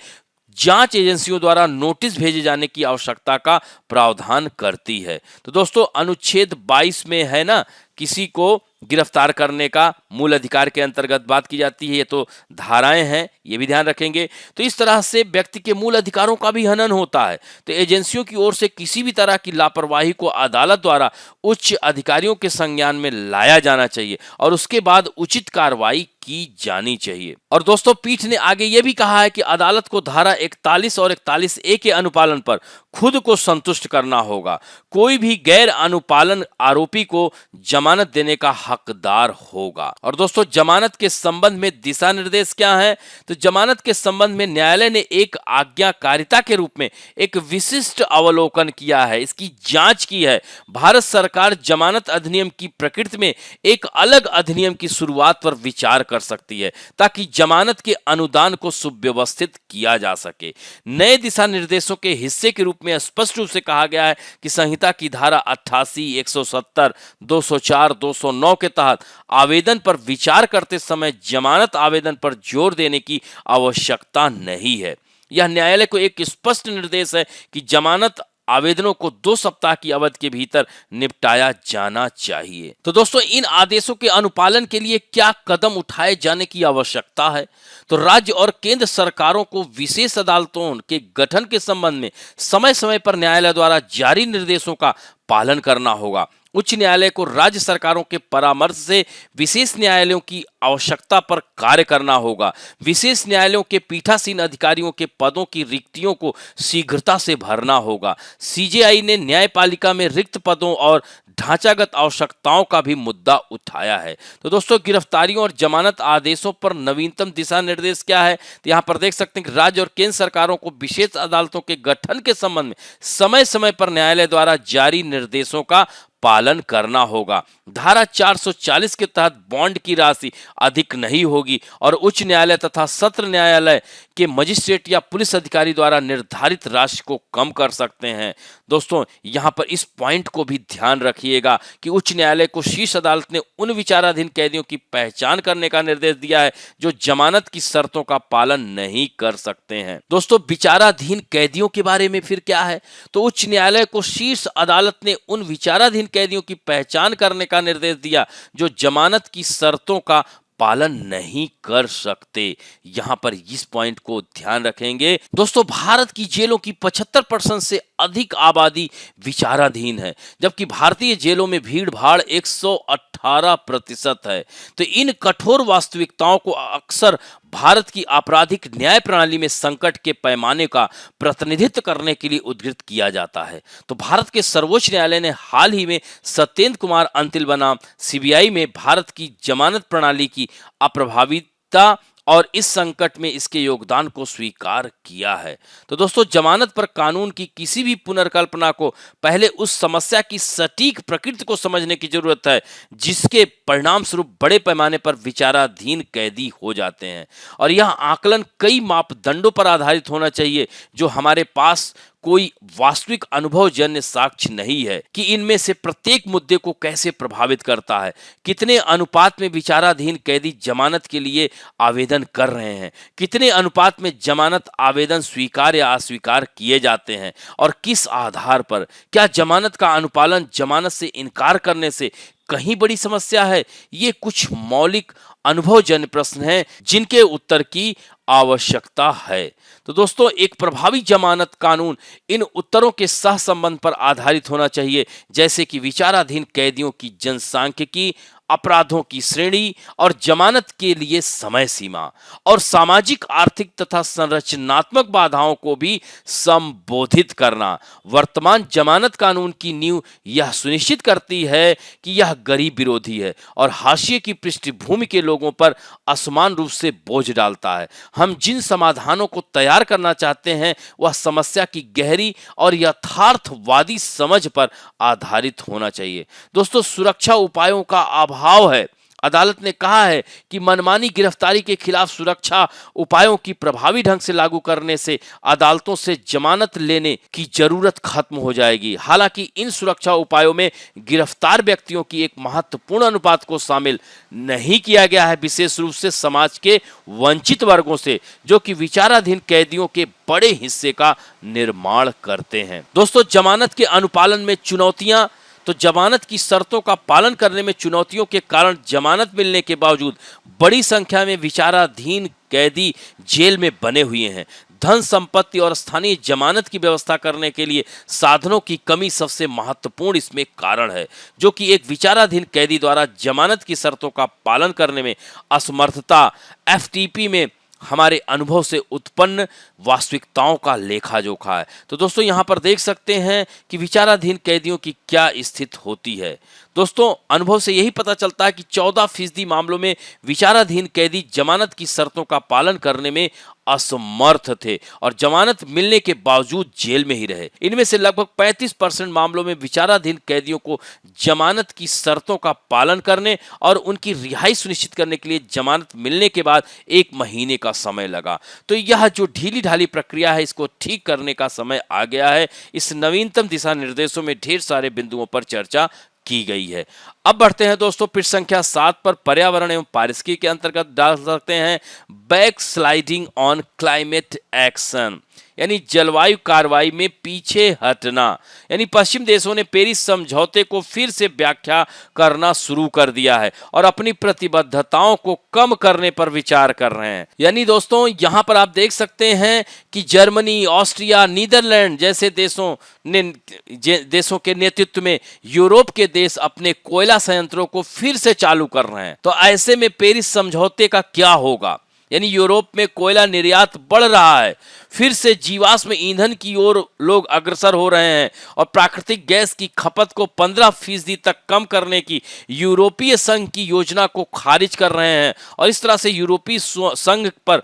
जांच एजेंसियों द्वारा नोटिस भेजे जाने की आवश्यकता का प्रावधान करती है। तो दोस्तों अनुच्छेद 22 में है ना, किसी को गिरफ्तार करने का मूल अधिकार के अंतर्गत बात की जाती है। ये तो धाराएं हैं, ये भी ध्यान रखेंगे। तो इस तरह से व्यक्ति के मूल अधिकारों का भी हनन होता है। तो एजेंसियों की ओर से किसी भी तरह की लापरवाही को अदालत द्वारा उच्च अधिकारियों के संज्ञान में लाया जाना चाहिए और उसके बाद उचित कार्रवाई की जानी चाहिए। और दोस्तों पीठ ने आगे यह भी कहा है कि अदालत को धारा 41 और 41A के अनुपालन पर खुद को संतुष्ट करना होगा। कोई भी गैर अनुपालन आरोपी को जमानत देने का हकदार होगा। और दोस्तों जमानत के संबंध में दिशा निर्देश क्या है, तो जमानत के संबंध में न्यायालय ने एक आज्ञाकारिता के रूप में एक विशिष्ट अवलोकन किया है, इसकी जांच की है। भारत सरकार जमानत अधिनियम की प्रकृति में एक अलग अधिनियम की शुरुआत पर विचार कर सकती है ताकि जमानत के अनुदान को सुव्यवस्थित किया जा सके। नए दिशा निर्देशों के हिस्से के रूप में स्पष्ट रूप से कहा गया है कि संहिता की धारा 88, 170, 204, 209 के तहत आवेदन पर विचार करते समय जमानत आवेदन पर जोर देने की आवश्यकता नहीं है। यह न्यायालय को एक स्पष्ट निर्देश है कि जमानत आवेदनों को 2 सप्ताह की अवधि के भीतर निपटाया जाना चाहिए। तो दोस्तों इन आदेशों के अनुपालन के लिए क्या कदम उठाए जाने की आवश्यकता है, तो राज्य और केंद्र सरकारों को विशेष अदालतों के गठन के संबंध में समय समय पर न्यायालय द्वारा जारी निर्देशों का पालन करना होगा। उच्च न्यायालय को राज्य सरकारों के परामर्श से विशेष न्यायालयों की आवश्यकता पर कार्य करना होगा। विशेष न्यायालयों के पीठासीन अधिकारियों के पदों की रिक्तियों को शीघ्रता से भरना होगा। सीजेआई ने न्यायपालिका में रिक्त पदों और ढांचागत आवश्यकताओं का भी मुद्दा उठाया है। तो दोस्तों, गिरफ्तारियों और जमानत आदेशों पर नवीनतम दिशा निर्देश क्या है? तो यहाँ पर देख सकते हैं कि राज्य और केंद्र सरकारों को विशेष अदालतों के गठन के संबंध में समय समय पर न्यायालय द्वारा जारी निर्देशों का पालन करना होगा। धारा 440 के तहत बॉन्ड की राशि अधिक नहीं होगी और उच्च न्यायालय तथा सत्र न्यायालय के मजिस्ट्रेट या पुलिस अधिकारी द्वारा निर्धारित राशि को कम कर सकते हैं। दोस्तों, यहां पर इस पॉइंट को भी ध्यान रखिएगा कि उच्च न्यायालय को शीर्ष अदालत ने उन विचाराधीन कैदियों की पहचान करने का निर्देश दिया है जो जमानत की शर्तों का पालन नहीं कर सकते हैं। दोस्तों, विचाराधीन कैदियों के बारे में फिर क्या है? तो उच्च न्यायालय को शीर्ष अदालत ने उन विचाराधीन कैदियों की पहचान करने का निर्देश दिया जो जमानत की शर्तों का पालन नहीं कर सकते। यहां पर इस पॉइंट को ध्यान रखेंगे। दोस्तों, भारत की जेलों की 75% से अधिक आबादी विचाराधीन है, जबकि भारतीय जेलों में भीड़ भाड़ 118% है। तो इन कठोर वास्तविकताओं को अक्सर भारत की आपराधिक न्याय प्रणाली में संकट के पैमाने का प्रतिनिधित्व करने के लिए उद्धृत किया जाता है। तो भारत के सर्वोच्च न्यायालय ने हाल ही में सत्येंद्र कुमार अंतिल बनाम सीबीआई में भारत की जमानत प्रणाली की अप्रभाविता और इस संकट में इसके योगदान को स्वीकार किया है। तो दोस्तों, जमानत पर कानून की किसी भी पुनर्कल्पना को पहले उस समस्या की सटीक प्रकृति को समझने की जरूरत है जिसके परिणाम स्वरूप बड़े पैमाने पर विचाराधीन कैदी हो जाते हैं। और यह आकलन कई मापदंडों पर आधारित होना चाहिए जो हमारे पास कोई वास्तविक अनुभवजन्य साक्ष्य नहीं है कि इनमें से प्रत्येक मुद्दे को कैसे प्रभावित करता है। कितने अनुपात में विचाराधीन कैदी जमानत के लिए आवेदन कर रहे हैं, कितने अनुपात में जमानत आवेदन स्वीकार या अस्वीकार किए जाते हैं और किस आधार पर। क्या जमानत का अनुपालन जमानत से इनकार करने से कहीं बड़ी समस्या है? ये कुछ मौलिक अनुभवजन्य प्रश्न हैं जिनके उत्तर की आवश्यकता है। तो दोस्तों, एक प्रभावी जमानत कानून इन उत्तरों के सहसंबंध पर आधारित होना चाहिए, जैसे कि विचाराधीन कैदियों की जनसांख्यिकी, अपराधों की श्रेणी और जमानत के लिए समय सीमा और सामाजिक, आर्थिक तथा संरचनात्मक बाधाओं को भी संबोधित करना। वर्तमान जमानत कानून की नींव यह सुनिश्चित करती है कि यह गरीब विरोधी है और हाशिए की पृष्ठभूमि के लोगों पर असमान रूप से बोझ डालता है। हम जिन समाधानों को तैयार करना चाहते हैं वह समस्या की गहरी और यथार्थवादी समझ पर आधारित होना चाहिए। दोस्तों, सुरक्षा उपायों का अभाव है। अदालत ने कहा है कि मनमानी गिरफ्तारी के खिलाफ सुरक्षा उपायों की प्रभावी ढंग से लागू करने से अदालतों से जमानत लेने की जरूरत खत्म हो जाएगी। हालांकि इन सुरक्षा उपायों में गिरफ्तार व्यक्तियों की एक महत्वपूर्ण अनुपात को शामिल नहीं किया गया है, विशेष रूप से समाज के वंचित वर्गों से, जो कि विचाराधीन कैदियों के बड़े हिस्से का निर्माण करते हैं। दोस्तों, जमानत के अनुपालन में चुनौतियां। तो जमानत की शर्तों का पालन करने में चुनौतियों के कारण जमानत मिलने के बावजूद बड़ी संख्या में विचाराधीन कैदी जेल में बने हुए हैं। धन संपत्ति और स्थानीय जमानत की व्यवस्था करने के लिए साधनों की कमी सबसे महत्वपूर्ण इसमें कारण है, जो कि एक विचाराधीन कैदी द्वारा जमानत की शर्तों का पालन करने में असमर्थता एफटीपी में हमारे अनुभव से उत्पन्न वास्तविकताओं का लेखा जोखा है। तो दोस्तों, यहाँ पर देख सकते हैं कि विचाराधीन कैदियों की क्या स्थिति होती है। दोस्तों, अनुभव से यही पता चलता है कि 14% मामलों में विचाराधीन कैदी जमानत की शर्तों का पालन करने में असमर्थ थे और जमानत मिलने के बावजूद जेल में ही रहे। इनमें से लगभग 35% मामलों में विचाराधीन कैदियों को जमानत की शर्तों का पालन करने और उनकी रिहाई सुनिश्चित करने के लिए जमानत मिलने के बाद 1 महीने का समय लगा। तो यह जो ढीली ढाली प्रक्रिया है, इसको ठीक करने का समय आ गया है। इस नवीनतम दिशा निर्देशों में ढेर सारे बिंदुओं पर चर्चा की गई है। अब बढ़ते हैं दोस्तों पृष्ठ संख्या 7 पर। पर्यावरण एवं पारिस्थितिकी के अंतर्गत डाल सकते हैं back sliding on climate action. यानी जलवायु कार्रवाई में पीछे हटना। यानी पश्चिम देशों ने पेरिस समझौते को फिर से व्याख्या करना शुरू कर दिया है और अपनी प्रतिबद्धताओं को कम करने पर विचार कर रहे हैं। यानी दोस्तों यहां पर आप देख सकते हैं कि जर्मनी, ऑस्ट्रिया, नीदरलैंड जैसे देशों के नेतृत्व में यूरोप के देश अपने कोयला संयंत्रों को फिर से चालू कर रहे हैं। तो ऐसे में पेरिस समझौते का क्या होगा? यानी यूरोप में कोयला निर्यात बढ़ रहा है, फिर से जीवाश्म ईंधन की ओर लोग अग्रसर हो रहे हैं और प्राकृतिक गैस की खपत को 15% तक कम करने की यूरोपीय संघ की योजना को खारिज कर रहे हैं। और इस तरह से यूरोपीय संघ पर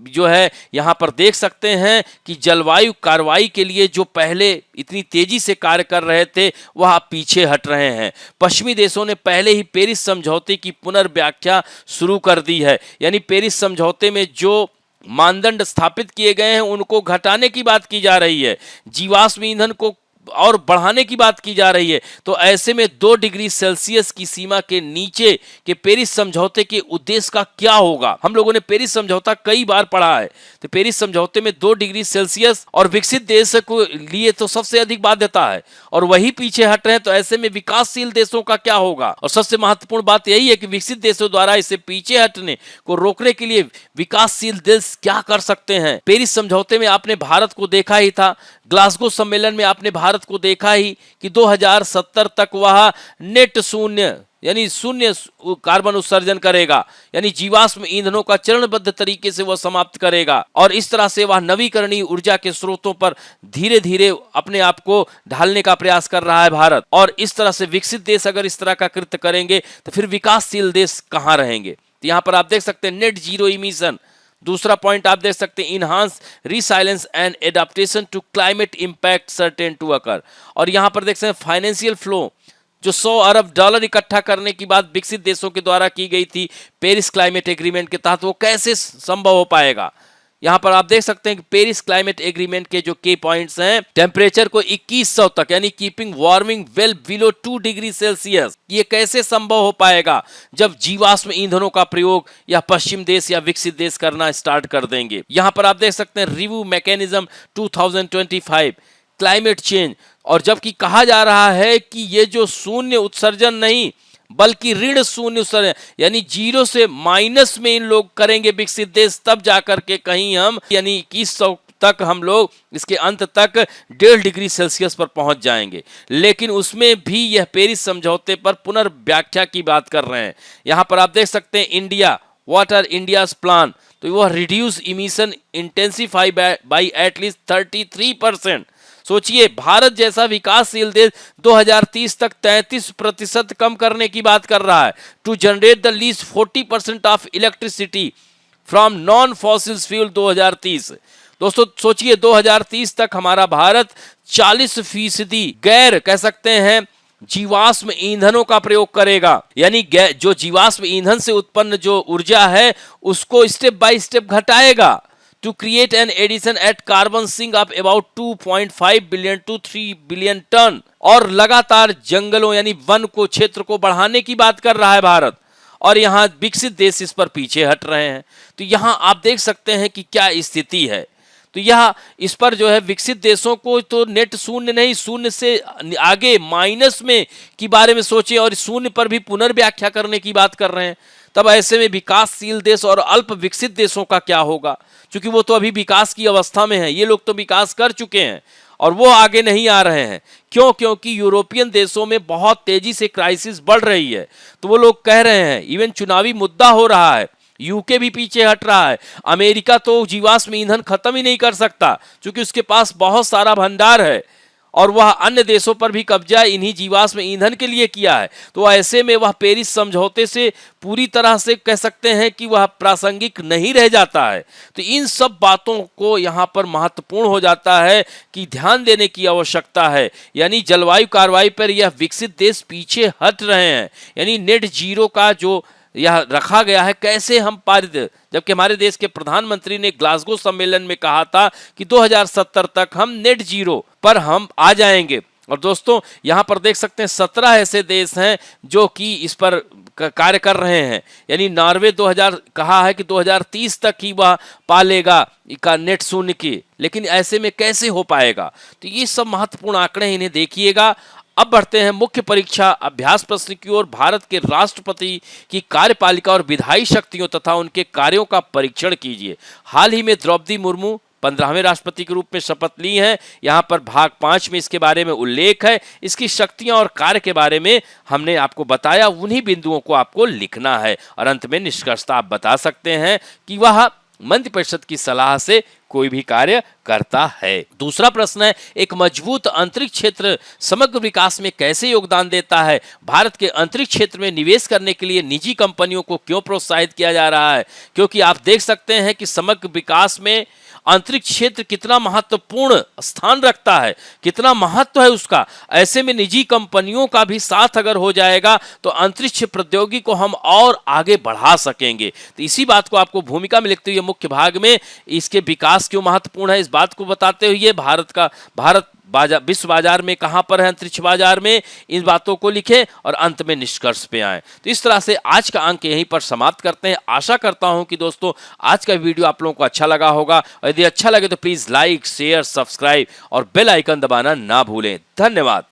जो है यहाँ पर देख सकते हैं कि जलवायु कार्रवाई के लिए जो पहले इतनी तेजी से कार्य कर रहे थे वह पीछे हट रहे हैं। पश्चिमी देशों ने पहले ही पेरिस समझौते की पुनर्व्याख्या शुरू कर दी है। यानी पेरिस समझौते में जो मानदंड स्थापित किए गए हैं उनको घटाने की बात की जा रही है, जीवाश्म ईंधन को और बढ़ाने की बात की जा रही है। तो ऐसे में 2 डिग्री सेल्सियस की सीमा के नीचे के पेरिस समझौते के उद्देश्य का क्या होगा? हम लोगों ने पेरिस समझौता कई बार पढ़ा है। तो पेरिस समझौते में 2 डिग्री सेल्सियस और विकसित देश को लिए तो सबसे अधिक बाध्यता है और वही पीछे हट रहे हैं। तो ऐसे में विकासशील देशों का क्या होगा? और सबसे महत्वपूर्ण बात यही है कि विकसित देशों द्वारा इसे पीछे हटने को रोकने के लिए विकासशील देश क्या कर सकते हैं? पेरिस समझौते में आपने भारत को देखा ही था, ग्लासगो सम्मेलन में आपने भारत को देखा ही कि 2070 तक वह नेट शून्य यानी शून्य कार्बन उत्सर्जन करेगा, यानी जीवाश्म ईंधनों का चरणबद्ध तरीके से वह समाप्त करेगा और इस तरह से वह नवीकरणीय ऊर्जा के स्रोतों पर धीरे धीरे अपने आप को ढालने का प्रयास कर रहा है भारत। और इस तरह से विकसित देश अगर इस तरह का कृत्य करेंगे तो फिर विकासशील देश कहाँ रहेंगे? तो यहाँ पर आप देख सकते हैं नेट जीरो इमिशन। दूसरा पॉइंट आप देख सकते हैं enhance resilience and adaptation to climate impact certain to occur. और यहां पर देख सकते हैं फाइनेंशियल फ्लो जो $100 अरब इकट्ठा करने की बात विकसित देशों के द्वारा की गई थी पेरिस क्लाइमेट एग्रीमेंट के तहत, वो कैसे संभव हो पाएगा? यहां पर आप देख सकते हैं कि पेरिस क्लाइमेट एग्रीमेंट के जो की पॉइंट्स हैं, टेम्परेचर को 2100 तक यानी keeping warming well below 2 degree Celsius, ये कैसे संभव हो पाएगा जब जीवाश्म ईंधनों का प्रयोग या पश्चिम देश या विकसित देश करना स्टार्ट कर देंगे। यहां पर आप देख सकते हैं रिव्यू मैकेनिज्म 2025 क्लाइमेट चेंज, और जबकि कहा जा रहा है कि ये जो शून्य उत्सर्जन नहीं बल्कि ऋण शून्य उत्सर्जन यानी जीरो से माइनस में इन लोग करेंगे विकसित देश, तब जाकर के कहीं हम यानी 2100 तक हम लोग इसके अंत तक 1.5 डिग्री सेल्सियस पर पहुंच जाएंगे। लेकिन उसमें भी यह पेरिस समझौते पर पुनर्व्याख्या की बात कर रहे हैं। यहां पर आप देख सकते हैं India, what are India's plan, तो वह reduce emission intensify by at least 33%। सोचिए भारत जैसा विकासशील देश 2030 तक 33% कम करने की बात कर रहा है, to generate the least 40% of electricity from non fossil fuel 2030। दोस्तों सोचिए 2030 तक हमारा भारत 40% गैर कह सकते हैं जीवाश्म ईंधनों का प्रयोग करेगा, यानी जो जीवाश्म ईंधन से उत्पन्न जो ऊर्जा है उसको स्टेप बाय स्टेप घटाएगा to create an addition at carbon sink of about 2.5 billion to 3 billion ton. और लगातार जंगलों यानी वन को क्षेत्र को बढ़ाने की बात कर रहा है भारत, और यहाँ विकसित देश इस पर पीछे हट रहे हैं। तो यहाँ आप देख सकते हैं कि क्या स्थिति है। तो यह इस पर जो है विकसित देशों को तो नेट शून्य नहीं, शून्य से आगे माइनस में की बारे में सोचे और शून्य पर भी पुनर्व्याख्या करने की बात कर रहे हैं। तब ऐसे में विकासशील देश और अल्प विकसित देशों का क्या होगा? क्योंकि वो तो अभी विकास की अवस्था में है, ये लोग तो विकास कर चुके हैं और वो आगे नहीं आ रहे हैं। क्यों? क्योंकि यूरोपियन देशों में बहुत तेजी से क्राइसिस बढ़ रही है। तो वो लोग कह रहे हैं, इवन चुनावी मुद्दा हो रहा है, यूके भी पीछे हट रहा है। अमेरिका तो जीवाश्म ईंधन खत्म ही नहीं कर सकता क्योंकि उसके पास बहुत सारा भंडार है और वह अन्य देशों पर भी कब्जा इन्हीं जीवाश्म ईंधन के लिए किया है। तो ऐसे में वह पेरिस समझौते से पूरी तरह से कह सकते हैं कि वह प्रासंगिक नहीं रह जाता है। तो इन सब बातों को यहाँ पर महत्वपूर्ण हो जाता है कि ध्यान देने की आवश्यकता है। यानी जलवायु कार्रवाई पर यह विकसित देश पीछे हट रहे हैं, यानी नेट जीरो का जो यह रखा गया है कैसे हम पारित, जबकि हमारे देश के प्रधानमंत्री ने ग्लासगो सम्मेलन में कहा था कि 2070 तक हम नेट जीरो पर हम आ जाएंगे। और दोस्तों यहाँ पर देख सकते हैं 17 ऐसे देश हैं जो कि इस पर कार्य कर रहे हैं। यानी नॉर्वे 2000 कहा है कि 2030 तक ही वह पालेगा का नेट शून्य की, लेकिन ऐसे में कैसे हो पाएगा? तो ये सब महत्वपूर्ण आंकड़े इन्हें देखिएगा। अब बढ़ते हैं मुख्य परीक्षा अभ्यास प्रश्न की ओर। भारत के राष्ट्रपति की कार्यपालिका और विधायी शक्तियों तथा उनके कार्यों का परीक्षण कीजिए। हाल ही में द्रौपदी मुर्मू 15वें राष्ट्रपति के रूप में शपथ ली हैं। यहाँ पर भाग 5 में इसके बारे में उल्लेख है। इसकी शक्तियां और कार्य के बारे में हमने आपको बताया, उन्हीं बिंदुओं को आपको लिखना है और अंत में निष्कर्षता आप बता सकते हैं कि वह मंत्रिपरिषद की सलाह से कोई भी कार्य करता है। दूसरा प्रश्न है, एक मजबूत अंतरिक्ष क्षेत्र समग्र विकास में कैसे योगदान देता है? भारत के अंतरिक्ष क्षेत्र में निवेश करने के लिए निजी कंपनियों को क्यों प्रोत्साहित किया जा रहा है? क्योंकि आप देख सकते हैं कि समग्र विकास में अंतरिक्ष क्षेत्र कितना महत्वपूर्ण स्थान रखता है, कितना महत्व है उसका। ऐसे में निजी कंपनियों का भी साथ अगर हो जाएगा तो अंतरिक्ष प्रौद्योगिकी को हम और आगे बढ़ा सकेंगे। तो इसी बात को आपको भूमिका में लिखते हुए मुख्य भाग में इसके विकास क्यों महत्वपूर्ण है, इस बात को बताते हुए भारत विश्व बाजार में कहां पर है, अंतरिक्ष बाजार में, इन बातों को लिखें और अंत में निष्कर्ष पे आए। तो इस तरह से आज का अंक यहीं पर समाप्त करते हैं। आशा करता हूं कि दोस्तों आज का वीडियो आप लोगों को अच्छा लगा होगा, और यदि अच्छा लगे तो प्लीज लाइक, शेयर, सब्सक्राइब और बेल आइकन दबाना ना भूलें। धन्यवाद।